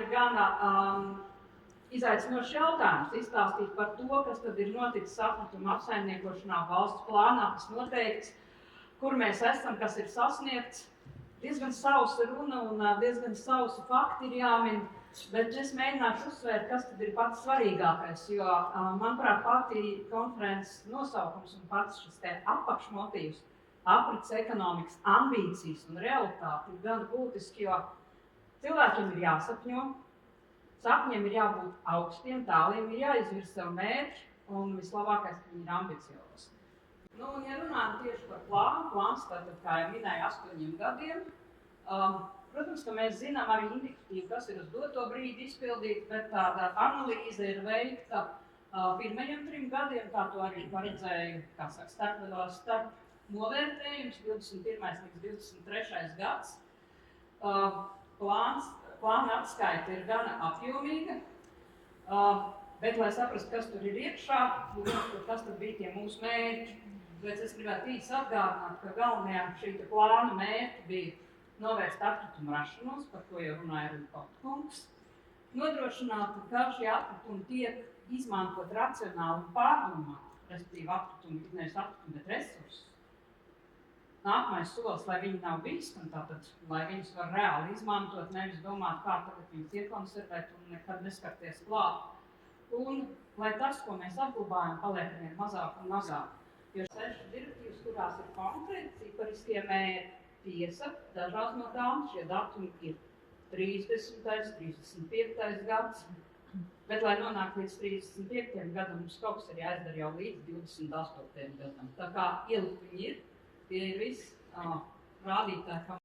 ir gana izaicinošs jautājums izstāstīt par to, kas tad ir noticis atkrituma apsaimniekošanā valsts plānā, kas noteikts, kur mēs esam, kas ir sasniegts. Diezgan sausa runa un diezgan sausi fakti ir jāmin, bet es mēģināšu uzsvērt, kas tad ir pats svarīgākais, jo, manuprāt, pati konferences nosaukums un pats šis te apakšmotīvs, aprits ekonomikas ambīcijas un realitāte ir gan būtiski, jo cilvēkiem ir jāsapņo, sapņiem ir jābūt augstiem, tāliem, ir jāizvirz sev mērķi un vislabākais, ka viņi ir ambiciozi. Nu, un ja runājam tieši par plāns tātad, kā jau minēju, 8 gadiem, protams, ka mēs zinām arī indikatīvi, kas ir uz doto brīdi izpildīt, bet tāda analīze ir veikta pirmajiem 3 gadiem, kā to arī paredzēja, kā saka, starp novērtējums 21. līdz 23. gads. Plāna atskaita ir gana apjomīga, bet, lai saprastu, kas tur ir iekšā, kas tad bija tie mūsu mērķi. Bet es gribētu īsi atgādināt, ka galvenajā šī plāna mērķi bija novērst atkritumu rašanos, par ko jau runāja arī Kotkungs, nodrošināt, ka šie atkritumi tiek izmantot racionāli un pārdomāt, respektīvi atkritumi, nevis atkritumi, bet resursus. Nākamais solis, lai viņi nav bīstami, tātad, lai viņus var reāli izmantot, nevis domāt, kā tagad viņus iekonservēt un nekad neskarties klāt. Un lai tas, ko mēs apglabājam, paliek vien mazāk un mazāk. Jo 6 direktīvas, kurās ir konkrēti cipariskie mērķi, tiesa, dažās no tām šie datumi ir 30. 35. gads, bet, lai nonāktu līdz 35. gadam, mums kaut kas ir jāizdara jau līdz 28. gadam. Tā kā ielikt viņi ir, tie ir visi rādītāji,